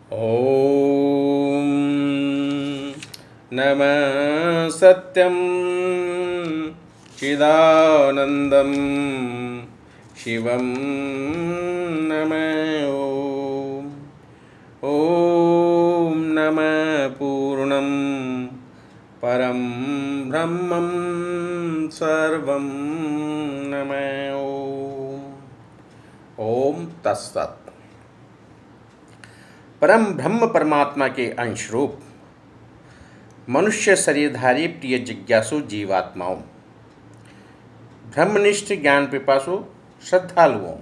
ॐ नमः सत्यं चिदानन्दं शिवं नमः ॐ नमः पूर्णं परं ब्रह्मं सर्वं नमः ॐ तत्सत्। परम ब्रह्म परमात्मा के अंश रूप मनुष्य शरीरधारी प्रिय जिज्ञासु जीवात्माओं, ब्रह्मनिष्ठ ज्ञान पिपासु श्रद्धालुओं,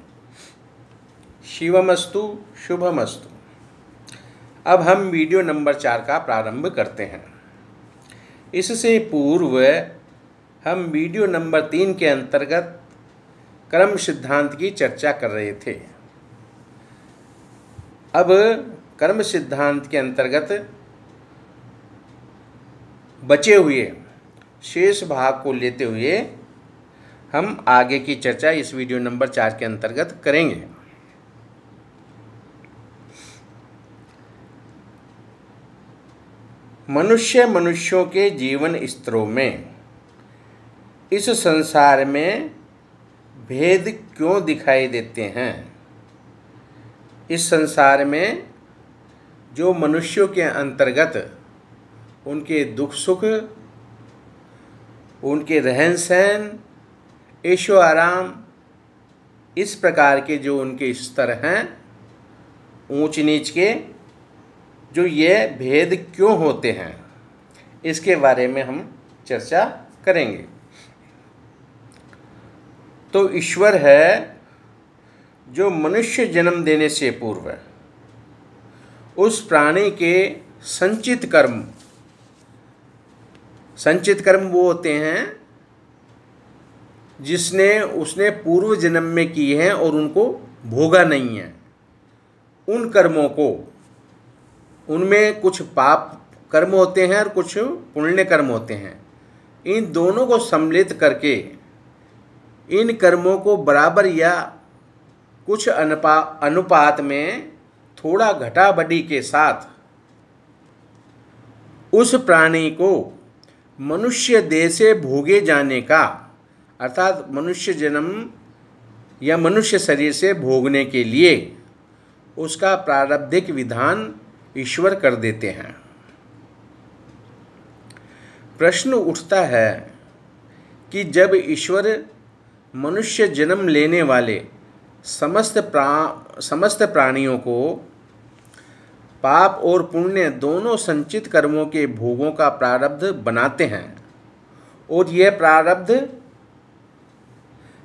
शिवमस्तु शुभमस्तु। अब हम वीडियो नंबर 4 का प्रारंभ करते हैं। इससे पूर्व हम वीडियो नंबर 3 के अंतर्गत कर्म सिद्धांत की चर्चा कर रहे थे। अब कर्म सिद्धांत के अंतर्गत बचे हुए शेष भाग को लेते हुए हम आगे की चर्चा इस वीडियो नंबर 4 के अंतर्गत करेंगे। मनुष्यों के जीवन स्तरों में इस संसार में भेद क्यों दिखाई देते हैं? इस संसार में जो मनुष्यों के अंतर्गत उनके दुख सुख, उनके रहन सहन, ऐशो आराम, इस प्रकार के जो उनके स्तर हैं ऊंच नीच के, जो ये भेद क्यों होते हैं, इसके बारे में हम चर्चा करेंगे। तो ईश्वर है जो मनुष्य जन्म देने से पूर्व उस प्राणी के संचित कर्म वो होते हैं उसने पूर्व जन्म में किए हैं और उनको भोगा नहीं है। उन कर्मों को, उनमें कुछ पाप कर्म होते हैं और कुछ पुण्य कर्म होते हैं। इन दोनों को सम्मिलित करके इन कर्मों को बराबर या कुछ अनुपात में थोड़ा घटा बढ़ी के साथ उस प्राणी को मनुष्य देह से भोगे जाने का, अर्थात मनुष्य जन्म या मनुष्य शरीर से भोगने के लिए उसका प्रारब्धिक विधान ईश्वर कर देते हैं। प्रश्न उठता है कि जब ईश्वर मनुष्य जन्म लेने वाले समस्त प्राणियों को पाप और पुण्य दोनों संचित कर्मों के भोगों का प्रारब्ध बनाते हैं और यह प्रारब्ध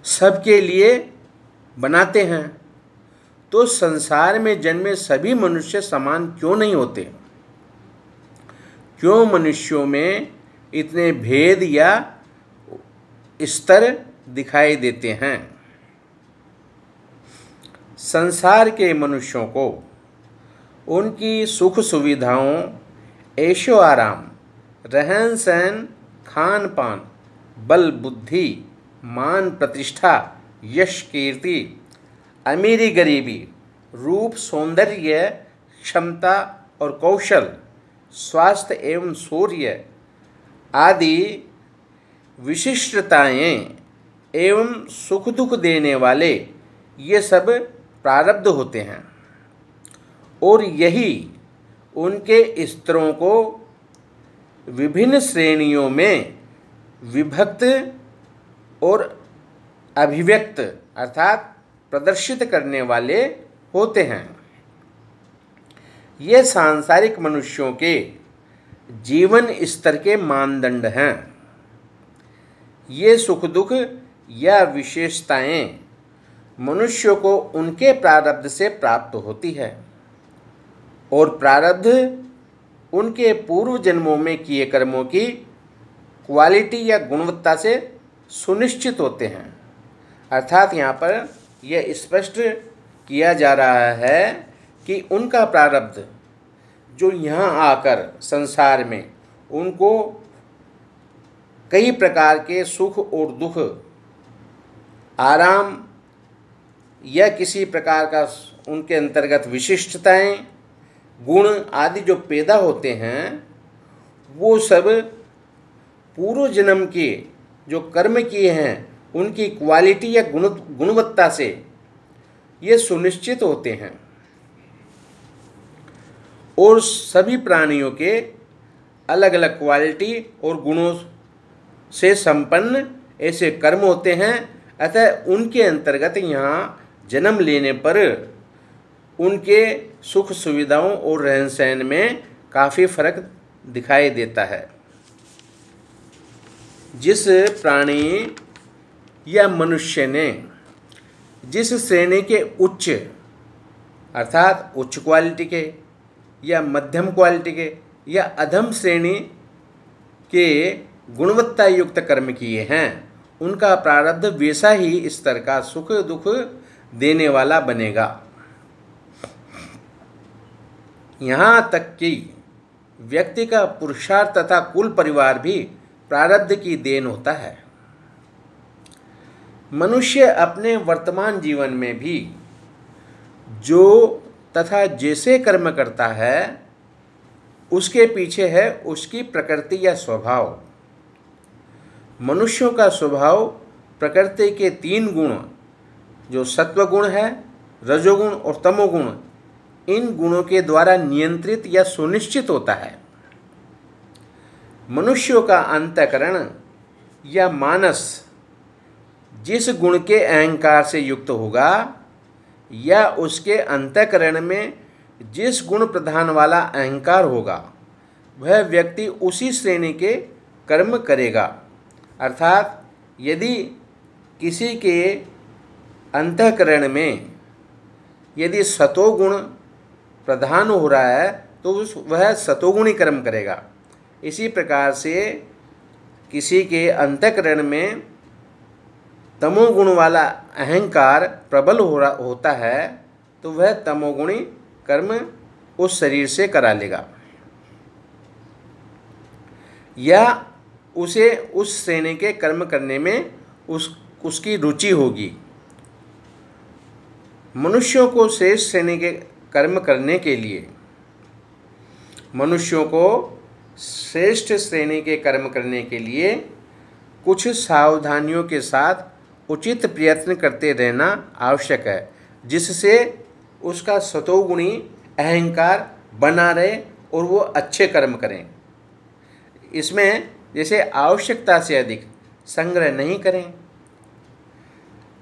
सबके लिए बनाते हैं, तो संसार में जन्मे सभी मनुष्य समान क्यों नहीं होते? क्यों मनुष्यों में इतने भेद या स्तर दिखाई देते हैं? संसार के मनुष्यों को उनकी सुख सुविधाओं, ऐशो आराम, रहन सहन, खान पान, बल बुद्धि, मान प्रतिष्ठा, यश कीर्ति, अमीरी गरीबी, रूप सौंदर्य, क्षमता और कौशल, स्वास्थ्य एवं शौर्य आदि विशिष्टताएं एवं सुख दुख देने वाले ये सब प्रारब्ध होते हैं और यही उनके स्तरों को विभिन्न श्रेणियों में विभक्त और अभिव्यक्त अर्थात प्रदर्शित करने वाले होते हैं। ये सांसारिक मनुष्यों के जीवन स्तर के मानदंड हैं। ये सुख दुख या विशेषताएं मनुष्यों को उनके प्रारब्ध से प्राप्त होती है और प्रारब्ध उनके पूर्व जन्मों में किए कर्मों की क्वालिटी या गुणवत्ता से सुनिश्चित होते हैं। अर्थात यहाँ पर यह स्पष्ट किया जा रहा है कि उनका प्रारब्ध जो यहाँ आकर संसार में उनको कई प्रकार के सुख और दुख, आराम या किसी प्रकार का उनके अंतर्गत विशिष्टताएं गुण आदि जो पैदा होते हैं वो सब पूर्व जन्म के जो कर्म किए हैं उनकी क्वालिटी या गुणवत्ता से ये सुनिश्चित होते हैं। और सभी प्राणियों के अलग अलग क्वालिटी और गुणों से संपन्न ऐसे कर्म होते हैं। अतः उनके अंतर्गत यहाँ जन्म लेने पर उनके सुख सुविधाओं और रहन सहन में काफ़ी फर्क दिखाई देता है। जिस प्राणी या मनुष्य ने जिस श्रेणी के उच्च अर्थात उच्च क्वालिटी के या मध्यम क्वालिटी के या अधम श्रेणी के गुणवत्ता युक्त कर्म किए हैं उनका प्रारब्ध वैसा ही स्तर का सुख दुख देने वाला बनेगा। यहाँ तक कि व्यक्ति का पुरुषार्थ तथा कुल परिवार भी प्रारब्ध की देन होता है। मनुष्य अपने वर्तमान जीवन में भी जो तथा जैसे कर्म करता है उसके पीछे है उसकी प्रकृति या स्वभाव। मनुष्यों का स्वभाव प्रकृति के 3 गुण जो सत्व गुण है, रजोगुण और तमोगुण, इन गुणों के द्वारा नियंत्रित या सुनिश्चित होता है। मनुष्यों का अंतःकरण या मानस जिस गुण के अहंकार से युक्त होगा या उसके अंतःकरण में जिस गुण प्रधान वाला अहंकार होगा वह व्यक्ति उसी श्रेणी के कर्म करेगा। अर्थात यदि किसी के अंतःकरण में यदि सतोगुण प्रधान हो रहा है तो वह सतोगुणी कर्म करेगा। इसी प्रकार से किसी के अंतःकरण में तमोगुण वाला अहंकार प्रबल होता है तो वह तमोगुणी कर्म उस शरीर से करा लेगा या उसे उस श्रेणी के कर्म करने में उसकी रुचि होगी। मनुष्यों को श्रेष्ठ श्रेणी के कर्म करने के लिए कुछ सावधानियों के साथ उचित प्रयत्न करते रहना आवश्यक है जिससे उसका सतोगुणी अहंकार बना रहे और वो अच्छे कर्म करें। इसमें जैसे आवश्यकता से अधिक संग्रह नहीं करें,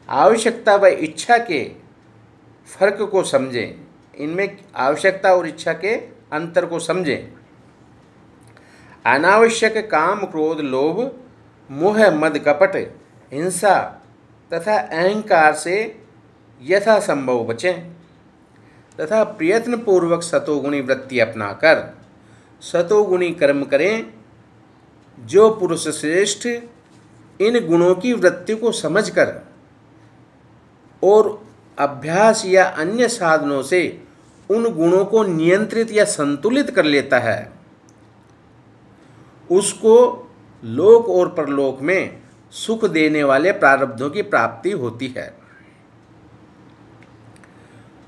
आवश्यकता व इच्छा के फर्क को समझें, इनमें आवश्यकता और इच्छा के अंतर को समझें। अनावश्यक काम क्रोध लोभ मोह मद कपट हिंसा तथा अहंकार से यथासंभव बचें तथा प्रयत्नपूर्वक सतोगुणी वृत्ति अपनाकर सतोगुणी कर्म करें। जो पुरुष श्रेष्ठ इन गुणों की वृत्ति को समझकर और अभ्यास या अन्य साधनों से उन गुणों को नियंत्रित या संतुलित कर लेता है उसको लोक और परलोक में सुख देने वाले प्रारब्धों की प्राप्ति होती है।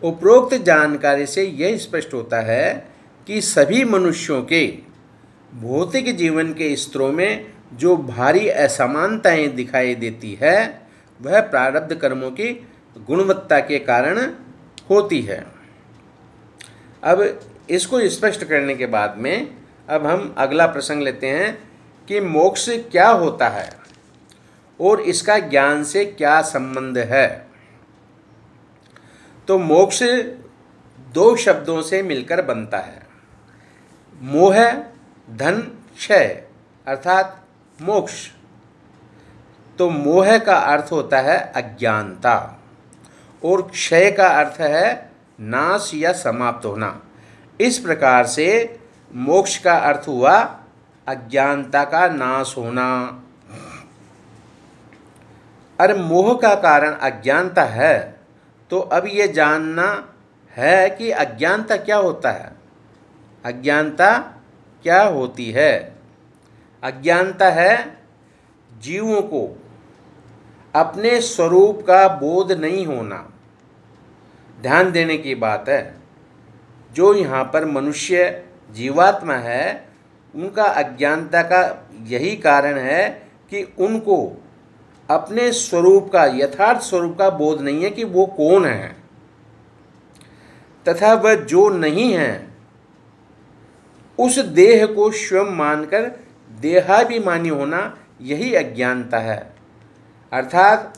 उपरोक्त जानकारी से यह स्पष्ट होता है कि सभी मनुष्यों के भौतिक जीवन के स्तरों में जो भारी असमानताएं दिखाई देती है वह प्रारब्ध कर्मों की गुणवत्ता के कारण होती है। अब इसको स्पष्ट करने के बाद में अब हम अगला प्रसंग लेते हैं कि मोक्ष क्या होता है और इसका ज्ञान से क्या संबंध है। तो मोक्ष 2 शब्दों से मिलकर बनता है। मोह धन क्षय अर्थात मोक्ष। तो मोह का अर्थ होता है अज्ञानता और क्षय का अर्थ है नाश या समाप्त होना। इस प्रकार से मोक्ष का अर्थ हुआ अज्ञानता का नाश होना। अरे मोह का कारण अज्ञानता है तो अब ये जानना है कि अज्ञानता क्या होता है। अज्ञानता क्या होती है? अज्ञानता है जीवों को अपने स्वरूप का बोध नहीं होना। ध्यान देने की बात है। जो यहाँ पर मनुष्य जीवात्मा है, उनका अज्ञानता का यही कारण है कि उनको अपने स्वरूप का, यथार्थ स्वरूप का बोध नहीं है कि वो कौन है, तथा वह जो नहीं है उस देह को स्वयं मानकर देहाभिमानी होना, यही अज्ञानता है। अर्थात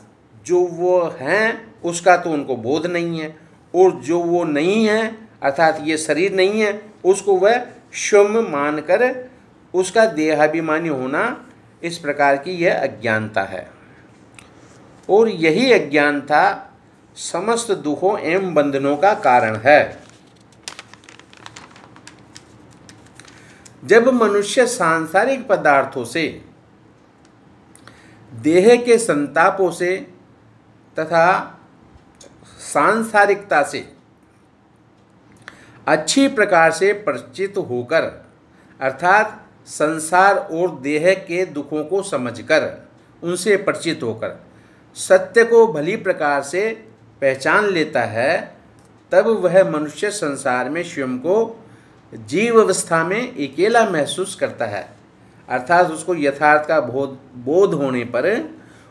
जो वो हैं उसका तो उनको बोध नहीं है, और जो वो नहीं है अर्थात ये शरीर नहीं है, उसको वह स्वयं मानकर उसका देहाभिमानी होना, इस प्रकार की यह अज्ञानता है। और यही अज्ञानता समस्त दुखों एवं बंधनों का कारण है। जब मनुष्य सांसारिक पदार्थों से, देह के संतापों से तथा सांसारिकता से अच्छी प्रकार से परिचित होकर, अर्थात संसार और देह के दुखों को समझकर, उनसे परिचित होकर सत्य को भली प्रकार से पहचान लेता है, तब वह मनुष्य संसार में स्वयं को जीव अवस्था में अकेला महसूस करता है। अर्थात उसको यथार्थ का बोध होने पर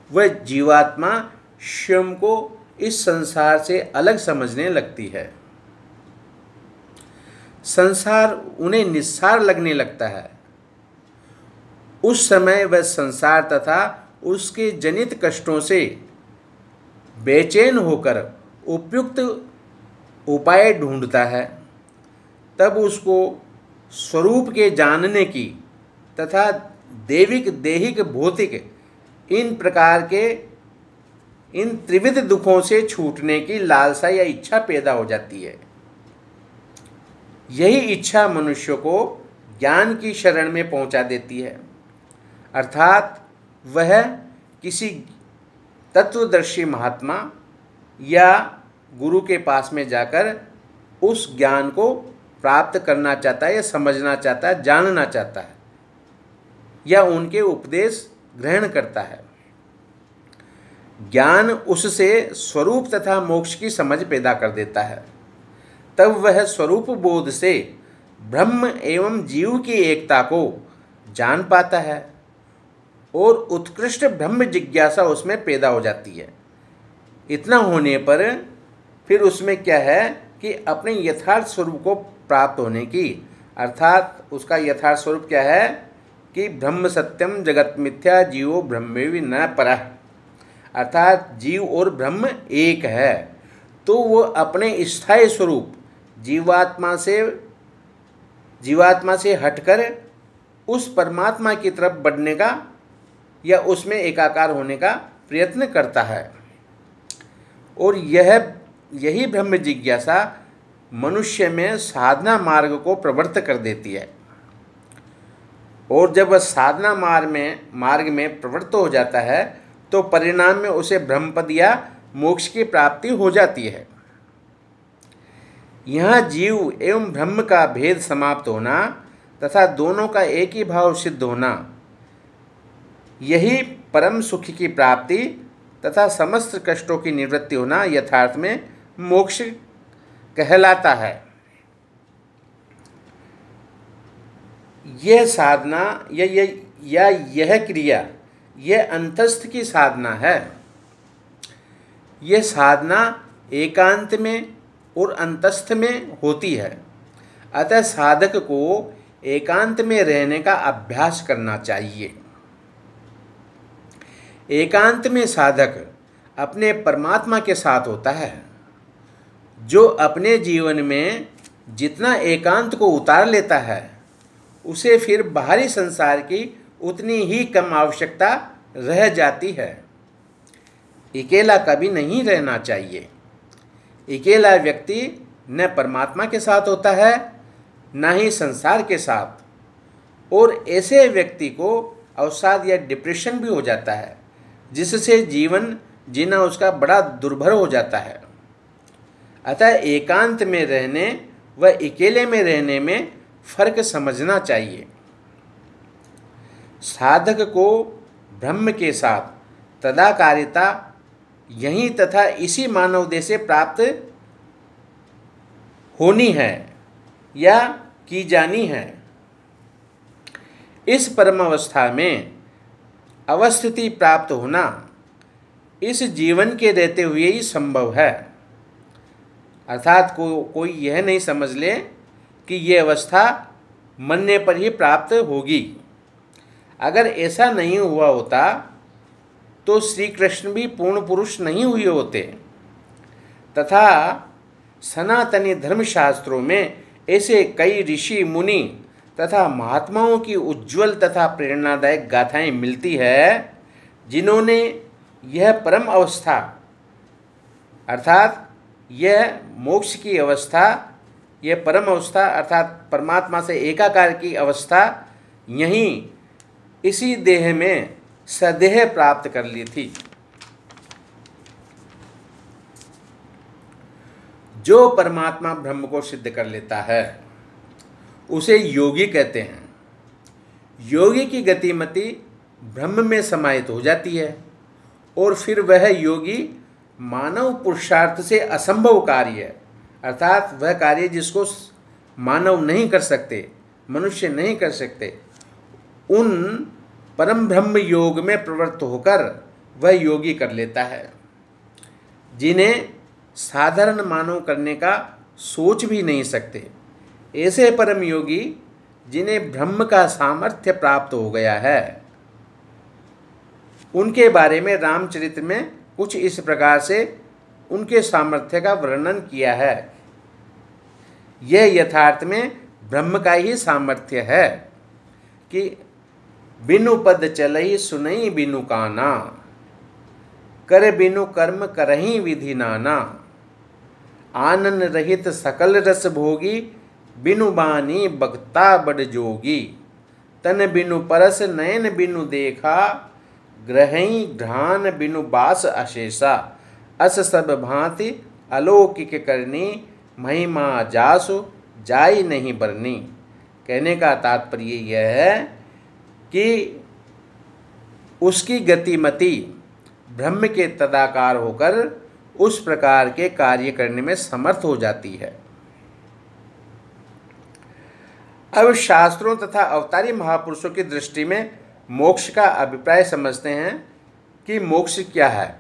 वह जीवात्मा स्वयं को इस संसार से अलग समझने लगती है। संसार उन्हें निस्सार लगने लगता है। उस समय वह संसार तथा उसके जनित कष्टों से बेचैन होकर उपयुक्त उपाय ढूंढता है। तब उसको स्वरूप के जानने की तथा दैविक, देहिक, भौतिक इन प्रकार के इन त्रिविध दुखों से छूटने की लालसा या इच्छा पैदा हो जाती है। यही इच्छा मनुष्य को ज्ञान की शरण में पहुंचा देती है। अर्थात वह किसी तत्वदर्शी महात्मा या गुरु के पास में जाकर उस ज्ञान को प्राप्त करना चाहता है, या समझना चाहता है, जानना चाहता है, या उनके उपदेश ग्रहण करता है। ज्ञान उससे स्वरूप तथा मोक्ष की समझ पैदा कर देता है। तब वह स्वरूप बोध से ब्रह्म एवं जीव की एकता को जान पाता है, और उत्कृष्ट ब्रह्म जिज्ञासा उसमें पैदा हो जाती है। इतना होने पर फिर उसमें क्या है कि अपने यथार्थ स्वरूप को प्राप्त होने की, अर्थात उसका यथार्थ स्वरूप क्या है कि ब्रह्म सत्यम जगत मिथ्या जीवो ब्रह्मेवि न परः, अर्थात जीव और ब्रह्म एक है। तो वो अपने स्थायी स्वरूप जीवात्मा से हटकर उस परमात्मा की तरफ बढ़ने का या उसमें एकाकार होने का प्रयत्न करता है। और यही ब्रह्म जिज्ञासा मनुष्य में साधना मार्ग को प्रवृत्त कर देती है। और जब वह साधना मार्ग में प्रवृत्त हो जाता है, तो परिणाम में उसे ब्रह्मपद या मोक्ष की प्राप्ति हो जाती है। यहाँ जीव एवं ब्रह्म का भेद समाप्त होना तथा दोनों का एक ही भाव सिद्ध होना, यही परम सुख की प्राप्ति तथा समस्त कष्टों की निवृत्ति होना यथार्थ में मोक्ष कहलाता है। यह साधना या यह क्रिया, यह अंतस्थ की साधना है। यह साधना एकांत में और अंतस्थ में होती है। अतः साधक को एकांत में रहने का अभ्यास करना चाहिए। एकांत में साधक अपने परमात्मा के साथ होता है। जो अपने जीवन में जितना एकांत को उतार लेता है, उसे फिर बाहरी संसार की उतनी ही कम आवश्यकता रह जाती है। अकेला कभी नहीं रहना चाहिए। अकेला व्यक्ति न परमात्मा के साथ होता है, न ही संसार के साथ, और ऐसे व्यक्ति को अवसाद या डिप्रेशन भी हो जाता है, जिससे जीवन जीना उसका बड़ा दुर्भर हो जाता है। अतः एकांत में रहने व अकेले में रहने में फर्क समझना चाहिए। साधक को ब्रह्म के साथ तदाकारिता यहीं तथा इसी मानव देह से प्राप्त होनी है, या की जानी है। इस परम अवस्था में अवस्थिति प्राप्त होना इस जीवन के रहते हुए ही संभव है। अर्थात कोई यह नहीं समझ ले कि ये अवस्था मरने पर ही प्राप्त होगी। अगर ऐसा नहीं हुआ होता तो श्री कृष्ण भी पूर्ण पुरुष नहीं हुए होते, तथा सनातनी धर्मशास्त्रों में ऐसे कई ऋषि मुनि तथा महात्माओं की उज्ज्वल तथा प्रेरणादायक गाथाएं मिलती है, जिन्होंने यह परम अवस्था अर्थात यह मोक्ष की अवस्था, यह परम अवस्था अर्थात परमात्मा से एकाकार की अवस्था यहीं इसी देह में सदेह प्राप्त कर ली थी। जो परमात्मा ब्रह्म को सिद्ध कर लेता है उसे योगी कहते हैं। योगी की गतिमति ब्रह्म में समाहित हो जाती है और फिर वह योगी मानव पुरुषार्थ से असंभव कार्य अर्थात वह कार्य जिसको मानव नहीं कर सकते, मनुष्य नहीं कर सकते, उन परम ब्रह्म योग में प्रवृत्त होकर वह योगी कर लेता है, जिन्हें साधारण मानव करने का सोच भी नहीं सकते। ऐसे परम योगी जिन्हें ब्रह्म का सामर्थ्य प्राप्त हो गया है, उनके बारे में रामचरित में कुछ इस प्रकार से उनके सामर्थ्य का वर्णन किया है। यह यथार्थ में ब्रह्म का ही सामर्थ्य है कि बिनु पद चलई सुनई बिनु काना, कर बिनु कर्म करही विधि नाना, आनन रहित सकल रस भोगी, बिनु बानी बगता बड़ जोगी, तन बिनु परस नयन बिनु देखा, ग्रहई घ्राण बिनु बास अशेषा, अस सब भांति अलौकिक करनी, महिमा जासु जाई नहीं बरनी। कहने का तात्पर्य यह है कि उसकी गतिमति ब्रह्म के तदाकार होकर उस प्रकार के कार्य करने में समर्थ हो जाती है। अब शास्त्रों तथा अवतारी महापुरुषों की दृष्टि में मोक्ष का अभिप्राय समझते हैं कि मोक्ष क्या है।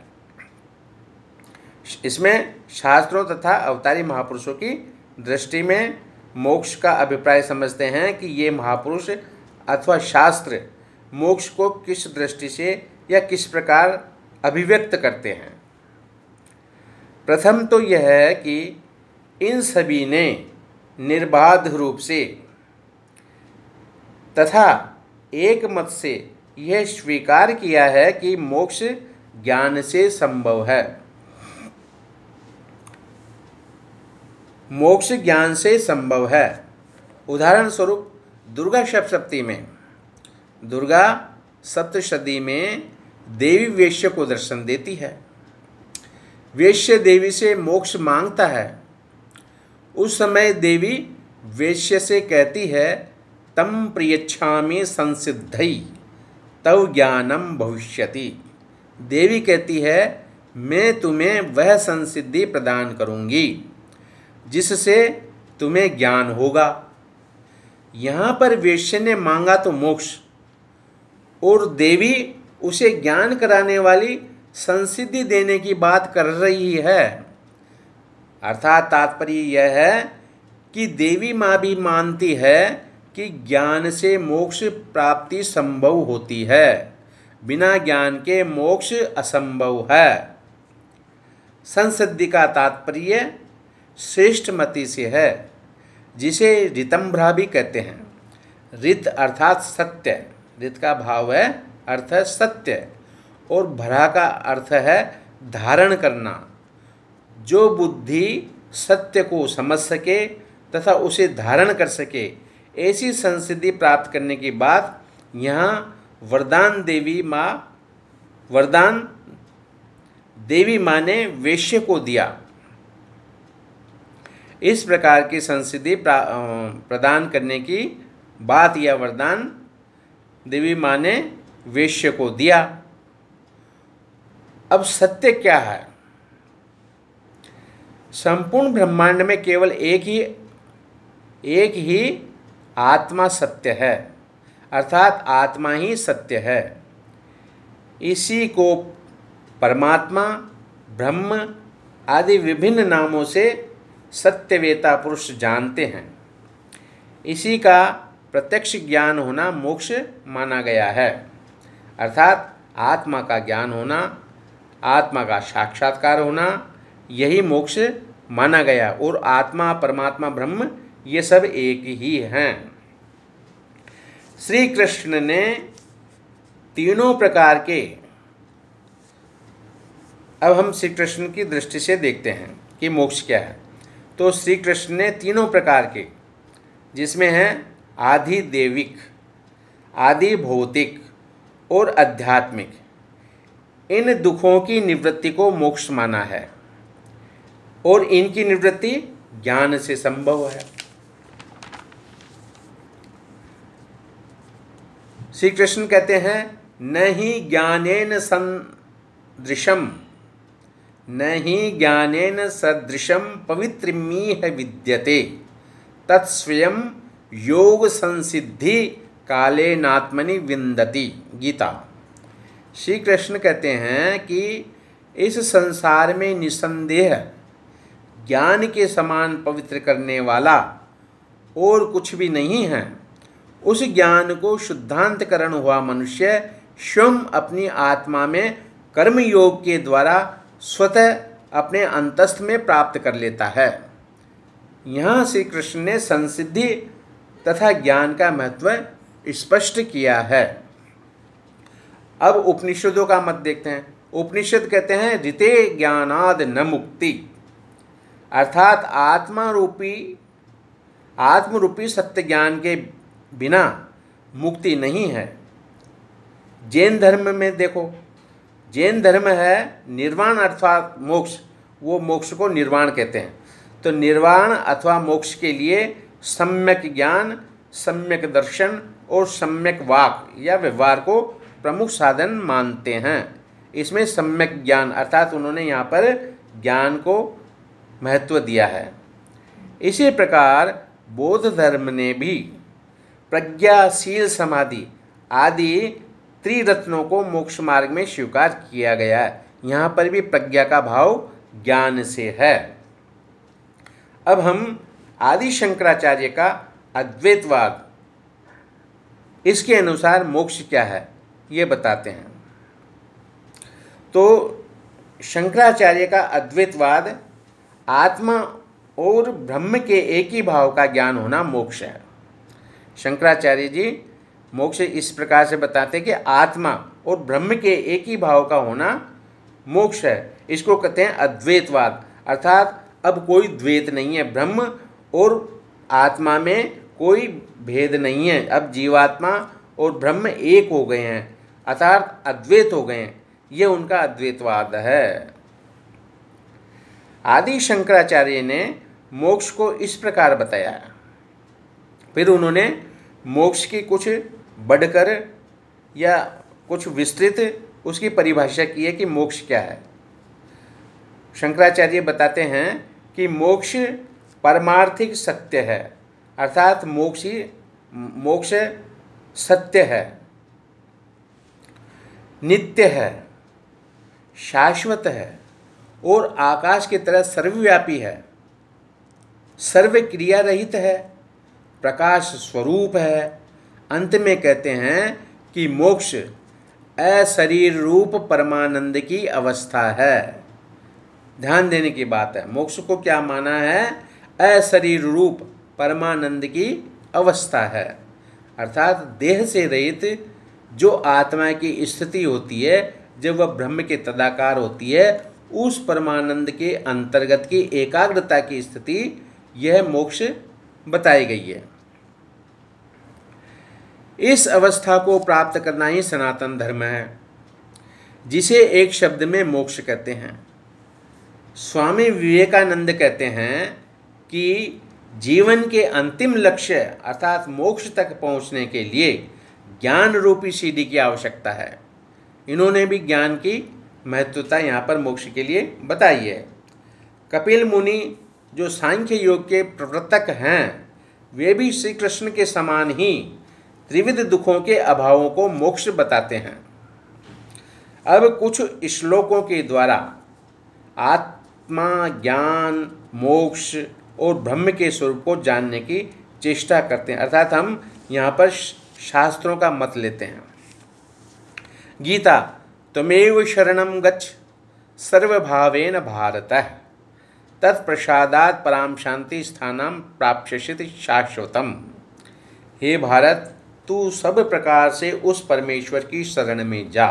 इसमें शास्त्रों तथा अवतारी महापुरुषों की दृष्टि में मोक्ष का अभिप्राय समझते हैं कि ये महापुरुष अथवा शास्त्र मोक्ष को किस दृष्टि से या किस प्रकार अभिव्यक्त करते हैं। प्रथम तो यह है कि इन सभी ने निर्बाध रूप से तथा एक मत से यह स्वीकार किया है कि मोक्ष ज्ञान से संभव है। मोक्ष ज्ञान से संभव है। उदाहरण स्वरूप दुर्गा सप्तशती में, दुर्गा सप्तशती में देवी वेश्य को दर्शन देती है। वेश्य देवी से मोक्ष मांगता है। उस समय देवी वेश्य से कहती है, तम प्रियच्छामि संसिद्धै तव ज्ञानम भविष्यति। देवी कहती है, मैं तुम्हें वह संसिद्धि प्रदान करूंगी जिससे तुम्हें ज्ञान होगा। यहाँ पर वेश्य ने मांगा तो मोक्ष और देवी उसे ज्ञान कराने वाली संसिद्धि देने की बात कर रही है। अर्थात तात्पर्य यह है कि देवी माँ भी मानती है कि ज्ञान से मोक्ष प्राप्ति संभव होती है, बिना ज्ञान के मोक्ष असंभव है। संसिद्धि का तात्पर्य श्रेष्ठ मति से है, जिसे ऋतंभ्रा भी कहते हैं। ऋत अर्थात सत्य, ऋत का भाव है अर्थ है सत्य और भरा का अर्थ है धारण करना। जो बुद्धि सत्य को समझ सके तथा उसे धारण कर सके, ऐसी संसिद्धि प्राप्त करने की बात यहाँ वरदान देवी माँ ने वेश्य को दिया। इस प्रकार की संसिद्धि प्रदान करने की बात या वरदान देवी माँ ने वेश्य को दिया। अब सत्य क्या है? संपूर्ण ब्रह्मांड में केवल एक ही एक ही आत्मा सत्य है, अर्थात आत्मा ही सत्य है। इसी को परमात्मा, ब्रह्म आदि विभिन्न नामों से सत्यवेता पुरुष जानते हैं। इसी का प्रत्यक्ष ज्ञान होना मोक्ष माना गया है, अर्थात आत्मा का ज्ञान होना, आत्मा का साक्षात्कार होना, यही मोक्ष माना गया। और आत्मा, परमात्मा, ब्रह्म ये सब एक ही हैं। श्री कृष्ण ने तीनों प्रकार के, अब हम श्री कृष्ण की दृष्टि से देखते हैं कि मोक्ष क्या है। तो श्री कृष्ण ने तीनों प्रकार के, जिसमें हैं आदि देविक, आदि भौतिक और आध्यात्मिक, इन दुखों की निवृत्ति को मोक्ष माना है। और इनकी निवृत्ति ज्ञान से संभव है। श्री कृष्ण कहते हैं, न ही ज्ञानेन सदृशम, न ही ज्ञानेन सदृशम पवित्रमीह विद्यते तत्स्वयं योग संसिद्धि कालेनात्मनि विन्दति। गीता। श्री कृष्ण कहते हैं कि इस संसार में निसंदेह ज्ञान के समान पवित्र करने वाला और कुछ भी नहीं है। उस ज्ञान को शुद्धांतकरण हुआ मनुष्य स्वयं अपनी आत्मा में कर्म योग के द्वारा स्वतः अपने अंतस्थ में प्राप्त कर लेता है। यहाँ श्री कृष्ण ने संसिद्धि तथा ज्ञान का महत्व स्पष्ट किया है। अब उपनिषदों का मत देखते हैं। उपनिषद कहते हैं, ऋते ज्ञानाद न मुक्ति, अर्थात आत्मरूपी सत्य ज्ञान के बिना मुक्ति नहीं है। जैन धर्म में देखो, जैन धर्म है निर्वाण अर्थात मोक्ष, वो मोक्ष को निर्वाण कहते हैं। तो निर्वाण अथवा मोक्ष के लिए सम्यक ज्ञान, सम्यक दर्शन और सम्यक वाक या व्यवहार को प्रमुख साधन मानते हैं। इसमें सम्यक ज्ञान अर्थात उन्होंने यहाँ पर ज्ञान को महत्व दिया है। इसी प्रकार बौद्ध धर्म ने भी प्रज्ञा, शील, समाधि आदि त्रिरत्नों को मोक्ष मार्ग में स्वीकार किया गया है। यहाँ पर भी प्रज्ञा का भाव ज्ञान से है। अब हम आदि शंकराचार्य का अद्वैतवाद, इसके अनुसार मोक्ष क्या है ये बताते हैं। तो शंकराचार्य का अद्वैतवाद आत्मा और ब्रह्म के एक ही भाव का ज्ञान होना मोक्ष है। शंकराचार्य जी मोक्ष इस प्रकार से बताते हैं कि आत्मा और ब्रह्म के एक ही भाव का होना मोक्ष है। इसको कहते हैं अद्वैतवाद, अर्थात अब कोई द्वैत नहीं है, ब्रह्म और आत्मा में कोई भेद नहीं है। अब जीवात्मा और ब्रह्म एक हो गए हैं, अर्थात अद्वैत हो गए हैं। ये उनका अद्वैतवाद है। आदि शंकराचार्य ने मोक्ष को इस प्रकार बताया। फिर उन्होंने मोक्ष की कुछ बढ़कर या कुछ विस्तृत उसकी परिभाषा की है कि मोक्ष क्या है। शंकराचार्य बताते हैं कि मोक्ष परमार्थिक सत्य है, अर्थात मोक्ष सत्य है, नित्य है, शाश्वत है और आकाश की तरह सर्वव्यापी है, सर्व क्रिया रहित है, प्रकाश स्वरूप है। अंत में कहते हैं कि मोक्ष अशरीर रूप परमानंद की अवस्था है। ध्यान देने की बात है, मोक्ष को क्या माना है? अशरीर रूप परमानंद की अवस्था है, अर्थात देह से रहित जो आत्मा की स्थिति होती है, जब वह ब्रह्म के तदाकार होती है, उस परमानंद के अंतर्गत की एकाग्रता की स्थिति, यह मोक्ष बताई गई है। इस अवस्था को प्राप्त करना ही सनातन धर्म है, जिसे एक शब्द में मोक्ष कहते हैं। स्वामी विवेकानंद कहते हैं कि जीवन के अंतिम लक्ष्य अर्थात मोक्ष तक पहुंचने के लिए ज्ञान रूपी सीढ़ी की आवश्यकता है। इन्होंने भी ज्ञान की महत्वता यहाँ पर मोक्ष के लिए बताई है। कपिल मुनि जो सांख्य योग के प्रवर्तक हैं, वे भी श्री कृष्ण के समान ही त्रिविध दुखों के अभावों को मोक्ष बताते हैं। अब कुछ श्लोकों के द्वारा आत्मा, ज्ञान, मोक्ष और ब्रह्म के स्वरूप को जानने की चेष्टा करते हैं, अर्थात हम यहाँ पर शास्त्रों का मत लेते हैं। गीता त्वमेव शरणं गच्छ सर्वभावेन भारतः तत्प्रसादात् परां शांति स्थानं प्राप्स्यसि शाश्वतम्। हे भारत, तू सब प्रकार से उस परमेश्वर की शरण में जा।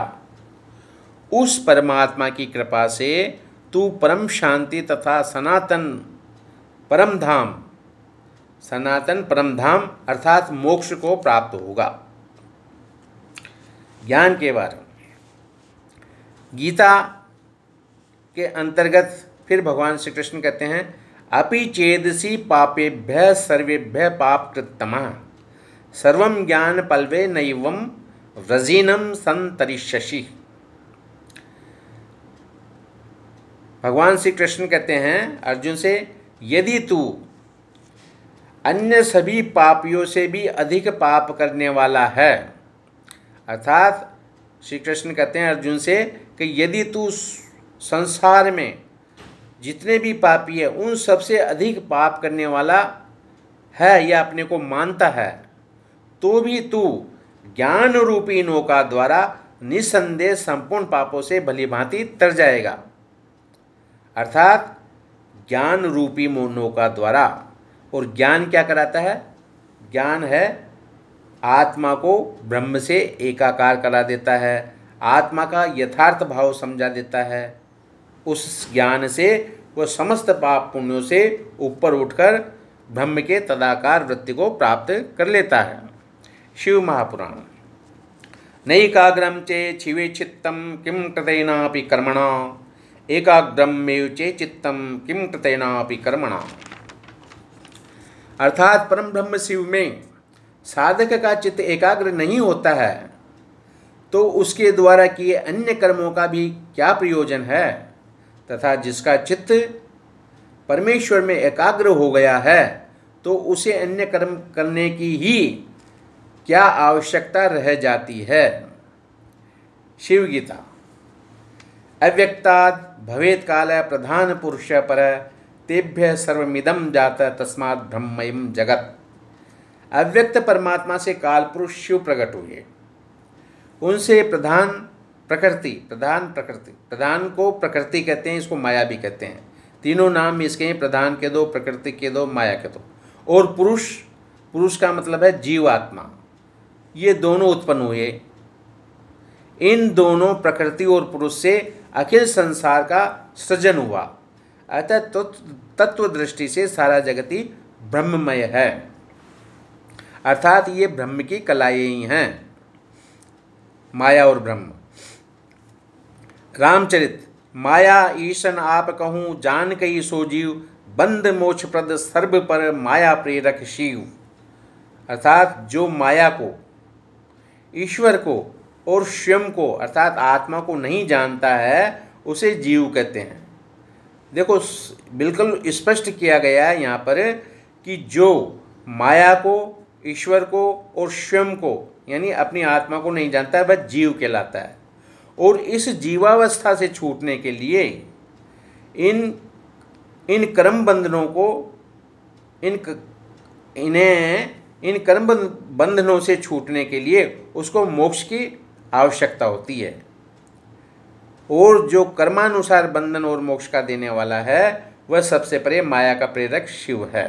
उस परमात्मा की कृपा से तू परम शांति तथा सनातन परम धाम अर्थात मोक्ष को प्राप्त होगा। ज्ञान के बारे में गीता के अंतर्गत फिर भगवान श्री कृष्ण कहते हैं, अपि चेदसि पापेभ्यः सर्वेभ्यः पापकृत्तमः सर्वं ज्ञान पल्वे नैवं व्रजीनं संतरिष्यसि। भगवान श्री कृष्ण कहते हैं अर्जुन से, यदि तू अन्य सभी पापियों से भी अधिक पाप करने वाला है, अर्थात श्री कृष्ण कहते हैं अर्जुन से कि यदि तू संसार में जितने भी पापी है उन सबसे अधिक पाप करने वाला है या अपने को मानता है, तो भी तू ज्ञान रूपी नौका द्वारा निसंदेह संपूर्ण पापों से भलीभांति तर जाएगा। अर्थात ज्ञान रूपी नौका द्वारा, और ज्ञान क्या कराता है? ज्ञान है आत्मा को ब्रह्म से एकाकार करा देता है, आत्मा का यथार्थ भाव समझा देता है। उस ज्ञान से वह समस्त पाप पुण्यों से ऊपर उठकर ब्रह्म के तदाकार वृत्ति को प्राप्त कर लेता है। शिव महापुराण नैकाग्रम चे शिवे चित्तम किम कृतेनापि कर्मणा एकाग्रम मेव चे चित्तम किम कृतेनापि कर्मणा। अर्थात परम ब्रह्म शिव में साधक का चित्त एकाग्र नहीं होता है तो उसके द्वारा किए अन्य कर्मों का भी क्या प्रयोजन है, तथा जिसका चित्त परमेश्वर में एकाग्र हो गया है तो उसे अन्य कर्म करने की ही क्या आवश्यकता रह जाती है। शिव गीता अव्यक्ताद् भवेत् काल प्रधान पुरुष पर तेभ्य सर्वमिदं जात तस्मात् ब्रह्ममयं जगत। अव्यक्त परमात्मा से काल पुरुष शिव प्रकट हुए, उनसे प्रधान को प्रकृति कहते हैं, इसको माया भी कहते हैं। तीनों नाम इसके हैं, प्रधान के दो, प्रकृति के दो, माया के दो। और पुरुष का मतलब है जीवात्मा। ये दोनों उत्पन्न हुए। इन दोनों प्रकृति और पुरुष से अखिल संसार का सृजन हुआ। अतः तत्व दृष्टि से सारा जगत ही ब्रह्ममय है, अर्थात ये ब्रह्म की कलाएं ही हैं, माया और ब्रह्म। रामचरित माया ईशन आप कहूँ जान कई सो जीव बंद मोक्ष प्रद सर्व पर माया प्रेरक शिव। अर्थात जो माया को, ईश्वर को और स्वयं को अर्थात आत्मा को नहीं जानता है उसे जीव कहते हैं। देखो बिल्कुल स्पष्ट किया गया है यहाँ पर कि जो माया को, ईश्वर को और स्वयं को यानी अपनी आत्मा को नहीं जानता है वह जीव कहलाता है। और इस जीवावस्था से छूटने के लिए इन कर्म बंधनों को इन कर्म बंधनों से छूटने के लिए उसको मोक्ष की आवश्यकता होती है। और जो कर्मानुसार बंधन और मोक्ष का देने वाला है वह सबसे परे माया का प्रेरक शिव है।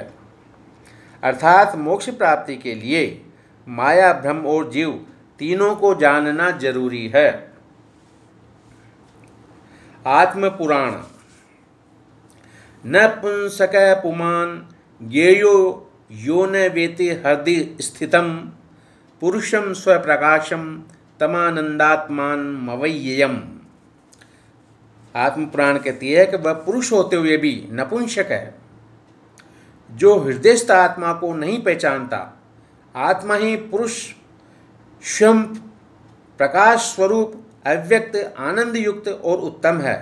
अर्थात मोक्ष प्राप्ति के लिए माया, ब्रह्म और जीव तीनों को जानना जरूरी है। आत्म पुराण न पुंसक पुमान ज्ञेयो यो न वेति हृदि स्थितम पुरुषम स्वप्रकाशम तमानंदात्मान मवय्ययम। आत्म पुराण कहती है कि वह पुरुष होते हुए भी नपुंसक है, जो हृदयस्थ आत्मा को नहीं पहचानता। आत्मा ही पुरुष स्वयं प्रकाश स्वरूप अव्यक्त आनंद युक्त और उत्तम है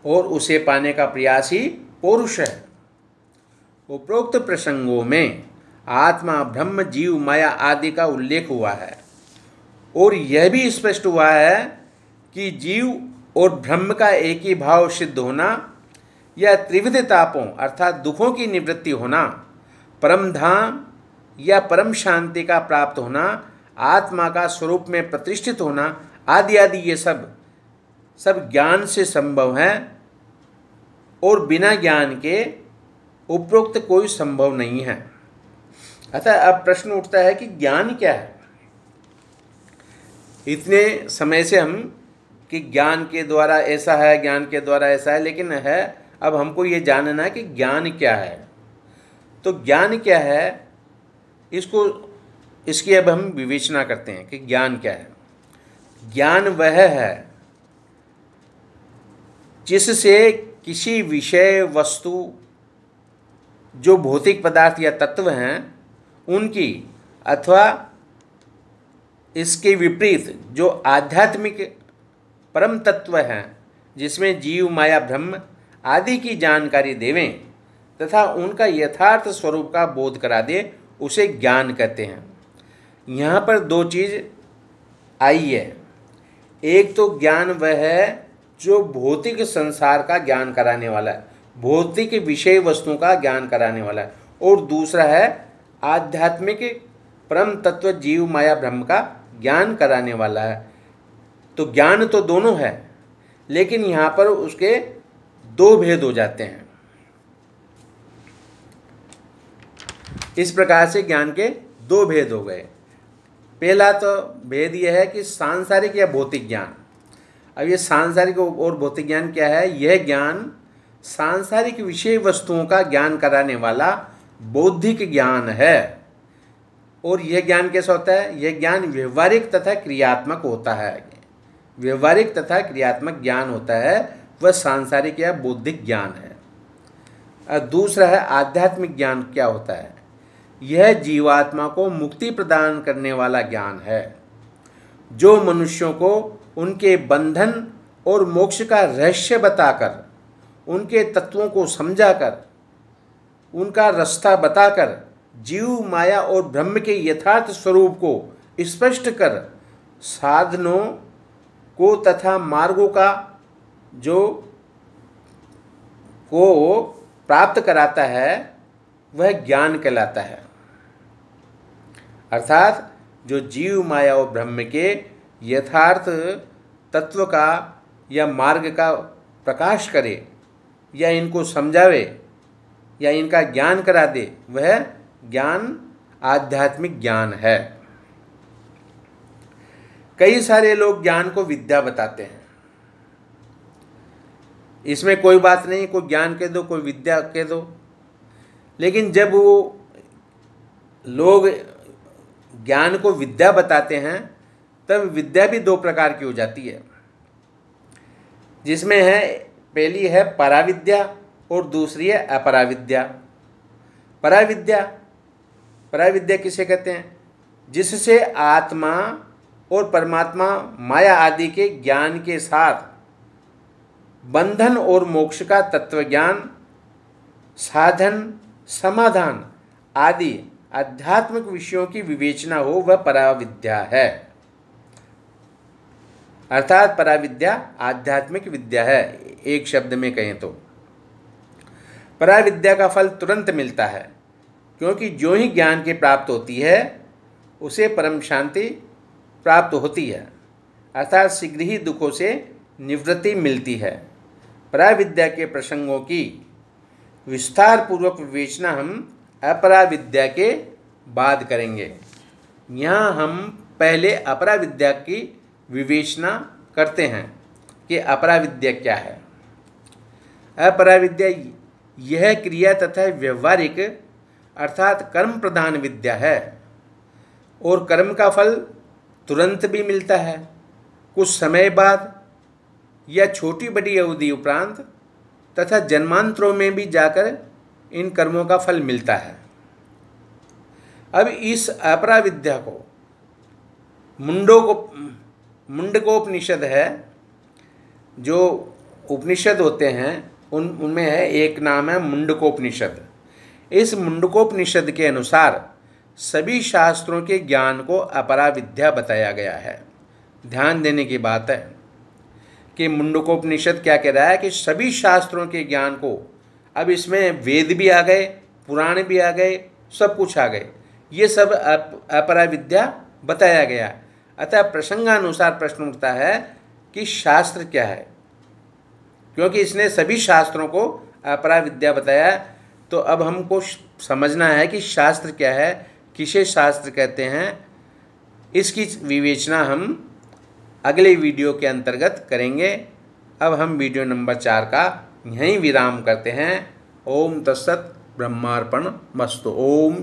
और उसे पाने का प्रयास ही पौरुष है। उपरोक्त प्रसंगों में आत्मा, ब्रह्म, जीव, माया आदि का उल्लेख हुआ है। और यह भी स्पष्ट हुआ है कि जीव और ब्रह्म का एक ही भाव सिद्ध होना या त्रिविध तापों अर्थात दुखों की निवृत्ति होना, परम धाम या परम शांति का प्राप्त होना, आत्मा का स्वरूप में प्रतिष्ठित होना आदि आदि ये सब ज्ञान से संभव है और बिना ज्ञान के उपरोक्त कोई संभव नहीं है। अतः अब प्रश्न उठता है कि ज्ञान क्या है। इतने समय से हम कि ज्ञान के द्वारा ऐसा है, ज्ञान के द्वारा ऐसा है, लेकिन है अब हमको ये जानना है कि ज्ञान क्या है। तो ज्ञान क्या है, इसकी अब हम विवेचना करते हैं कि ज्ञान क्या है। ज्ञान वह है जिससे किसी विषय, वस्तु, जो भौतिक पदार्थ या तत्व हैं उनकी अथवा इसके विपरीत जो आध्यात्मिक परम तत्व हैं जिसमें जीव, माया, ब्रह्म आदि की जानकारी देवें तथा उनका यथार्थ स्वरूप का बोध करा दे, उसे ज्ञान कहते हैं। यहाँ पर दो चीज़ आई है। एक तो ज्ञान वह है जो भौतिक संसार का ज्ञान कराने वाला है, भौतिक विषय वस्तुओं का ज्ञान कराने वाला है, और दूसरा है आध्यात्मिक परम तत्व जीव, माया, ब्रह्म का ज्ञान कराने वाला है। तो ज्ञान तो दोनों है, लेकिन यहाँ पर उसके दो भेद हो जाते हैं। इस प्रकार से ज्ञान के दो भेद हो गए। पहला तो भेद यह है कि सांसारिक या भौतिक ज्ञान। अब ये सांसारिक और भौतिक ज्ञान क्या है? यह ज्ञान सांसारिक विषय वस्तुओं का ज्ञान कराने वाला बौद्धिक ज्ञान है। और यह ज्ञान कैसा होता है? यह ज्ञान व्यवहारिक तथा क्रियात्मक होता है। व्यवहारिक तथा क्रियात्मक ज्ञान होता है, वह सांसारिक या बौद्धिक ज्ञान है। और दूसरा है आध्यात्मिक ज्ञान। क्या होता है? यह जीवात्मा को मुक्ति प्रदान करने वाला ज्ञान है, जो मनुष्यों को उनके बंधन और मोक्ष का रहस्य बताकर, उनके तत्वों को समझाकर, उनका रास्ता बताकर जीव, माया और ब्रह्म के यथार्थ स्वरूप को स्पष्ट कर साधनों को तथा मार्गों को प्राप्त कराता है, वह ज्ञान कहलाता है। अर्थात जो जीव, माया और ब्रह्म के यथार्थ तत्व का या मार्ग का प्रकाश करे या इनको समझावे या इनका ज्ञान करा दे, वह ज्ञान आध्यात्मिक ज्ञान है। कई सारे लोग ज्ञान को विद्या बताते हैं। इसमें कोई बात नहीं, कोई ज्ञान कह दो, कोई विद्या कह दो। लेकिन जब वो लोग ज्ञान को विद्या बताते हैं, तब विद्या भी दो प्रकार की हो जाती है, जिसमें है पहली है पराविद्या और दूसरी है अपराविद्या। पराविद्या किसे कहते हैं? जिससे आत्मा और परमात्मा, माया आदि के ज्ञान के साथ बंधन और मोक्ष का तत्वज्ञान, साधन, समाधान आदि आध्यात्मिक विषयों की विवेचना हो, वह पराविद्या है। अर्थात पराविद्या आध्यात्मिक विद्या है। एक शब्द में कहें तो पराविद्या का फल तुरंत मिलता है, क्योंकि जो ही ज्ञान की प्राप्त होती है उसे परम शांति प्राप्त होती है, अर्थात शीघ्र ही दुखों से निवृत्ति मिलती है। पराविद्या के प्रसंगों की विस्तार पूर्वक विवेचना हम अपराविद्या के बाद करेंगे। यहाँ हम पहले अपराविद्या की विवेचना करते हैं कि अपराविद्या क्या है। अपराविद्या यह क्रिया तथा व्यवहारिक अर्थात कर्म प्रधान विद्या है, और कर्म का फल तुरंत भी मिलता है, कुछ समय बाद या छोटी बड़ी अवधि उपरांत तथा जन्मांतरों में भी जाकर इन कर्मों का फल मिलता है। अब इस अपराविद्या को मुंडकोपनिषद है, जो उपनिषद होते हैं उनमें है एक नाम है मुंडकोपनिषद। इस मुंडकोपनिषद के अनुसार सभी शास्त्रों के ज्ञान को अपरा विद्या बताया गया है। ध्यान देने की बात है कि मुंडकोपनिषद क्या कह रहा है कि सभी शास्त्रों के ज्ञान को, अब इसमें वेद भी आ गए, पुराण भी आ गए, सब कुछ आ गए, ये सब अपरा विद्या बताया गया। अतः प्रसंगानुसार प्रश्न उठता है कि शास्त्र क्या है, क्योंकि इसने सभी शास्त्रों को अपरा विद्या बताया। तो अब हमको समझना है कि शास्त्र क्या है, किसे शास्त्र कहते हैं, इसकी विवेचना हम अगले वीडियो के अंतर्गत करेंगे। अब हम वीडियो नंबर 4 का यहीं विराम करते हैं। ओम तत्सत ब्रह्मार्पण मस्तु। ओम